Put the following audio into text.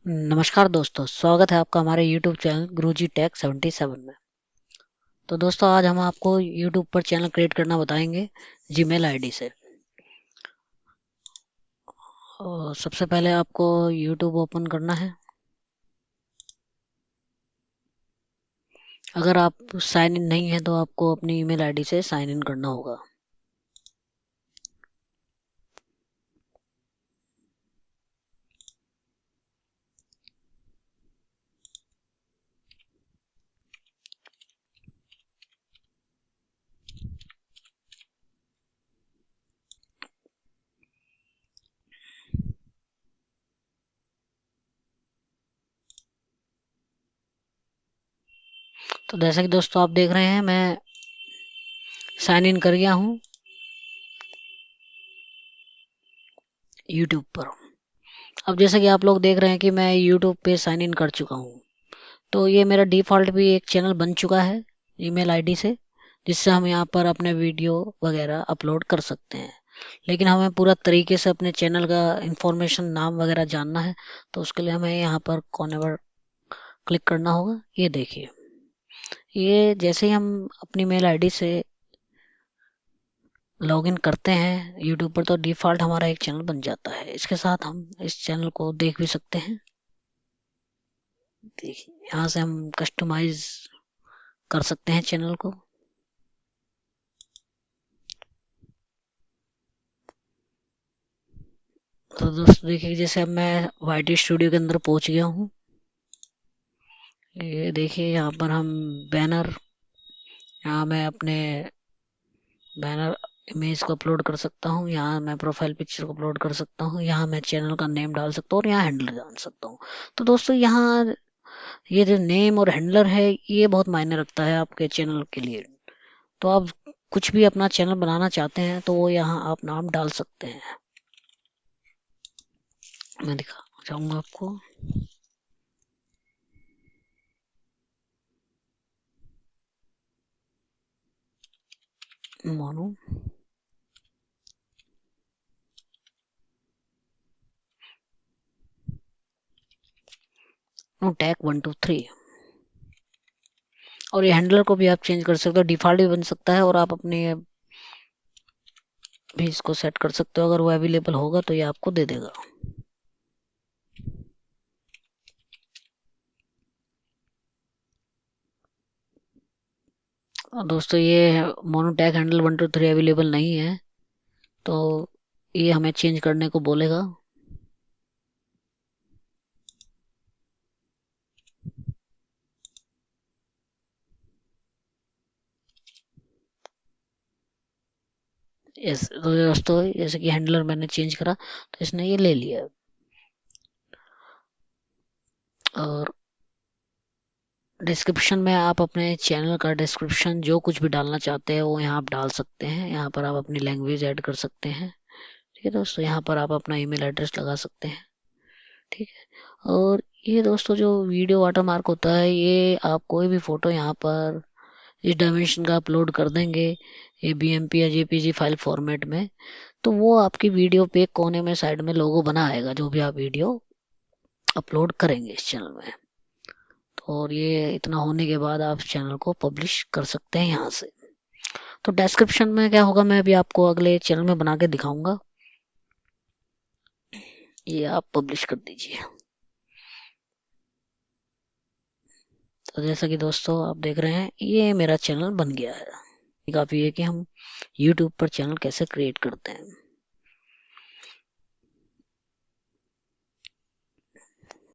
नमस्कार दोस्तों, स्वागत है आपका हमारे YouTube चैनल गुरुजी टेक 77 में। तो दोस्तों, आज हम आपको YouTube पर चैनल क्रिएट करना बताएंगे जीमेल आईडी से। और सबसे पहले आपको YouTube ओपन करना है। अगर आप साइन इन नहीं है तो आपको अपनी ईमेल आईडी से साइन इन करना होगा। तो जैसा कि दोस्तों आप देख रहे हैं, मैं साइन इन कर गया हूँ YouTube पर। अब जैसा कि आप लोग देख रहे हैं कि मैं YouTube पे साइन इन कर चुका हूँ, तो ये मेरा डिफ़ॉल्ट भी एक चैनल बन चुका है ईमेल आईडी से, जिससे हम यहाँ पर अपने वीडियो वगैरह अपलोड कर सकते हैं। लेकिन हमें पूरा तरीके से अपने चैनल का इंफॉर्मेशन, नाम वगैरह जानना है, तो उसके लिए हमें यहाँ पर कॉर्नर पर क्लिक करना होगा। ये देखिए, ये जैसे ही हम अपनी मेल आईडी से लॉगिन करते हैं यूट्यूब पर, तो डिफ़ॉल्ट हमारा एक चैनल बन जाता है। इसके साथ हम इस चैनल को देख भी सकते हैं। देखिए, यहाँ से हम कस्टमाइज कर सकते हैं चैनल को। तो दोस्तों देखिए, जैसे अब मैं वाईटी स्टूडियो के अंदर पहुंच गया हूँ। ये देखिए, यहाँ पर हम बैनर, यहाँ मैं अपने बैनर इमेज को अपलोड कर सकता हूँ। यहाँ मैं प्रोफाइल पिक्चर को अपलोड कर सकता हूँ। यहाँ मैं चैनल का नेम डाल सकता हूँ और यहाँ हैंडलर डाल सकता हूँ। तो दोस्तों, यहाँ ये जो नेम और हैंडलर है, ये बहुत मायने रखता है आपके चैनल के लिए। तो आप कुछ भी अपना चैनल बनाना चाहते हैं तो वो यहाँ आप नाम डाल सकते हैं। मैं दिखा चाहूँगा आपको। मोनू टैग 123। और ये हैंडलर को भी आप चेंज कर सकते हो, डिफॉल्ट भी बन सकता है और आप अपने भी इसको सेट कर सकते हो। अगर वो अवेलेबल होगा तो ये आपको दे देगा। और दोस्तों, ये मोनोटैग हैंडल 123 अवेलेबल नहीं है, तो ये हमें चेंज करने को बोलेगा। तो दोस्तों, जैसे कि हैंडलर मैंने चेंज करा तो इसने ये ले लिया। और डिस्क्रिप्शन में आप अपने चैनल का डिस्क्रिप्शन जो कुछ भी डालना चाहते हैं वो यहाँ आप डाल सकते हैं। यहाँ पर आप अपनी लैंग्वेज ऐड कर सकते हैं। ठीक है दोस्तों, यहाँ पर आप अपना ईमेल एड्रेस लगा सकते हैं। ठीक है। और ये दोस्तों, जो वीडियो वाटरमार्क होता है, ये आप कोई भी फोटो यहाँ पर इस डायमेंशन का अपलोड कर देंगे, ये बीएमपी या जेपीजी फाइल फॉर्मेट में, तो वो आपकी वीडियो पे कोने में साइड में लोगो बना आएगा जो भी आप वीडियो अपलोड करेंगे इस चैनल में। और ये इतना होने के बाद आप चैनल को पब्लिश कर सकते हैं यहाँ से। तो डिस्क्रिप्शन में क्या होगा, मैं अभी आपको अगले चैनल में बना के दिखाऊंगा। ये आप पब्लिश कर दीजिए। तो जैसा कि दोस्तों आप देख रहे हैं, ये मेरा चैनल बन गया है। काफी है कि हम YouTube पर चैनल कैसे क्रिएट करते हैं।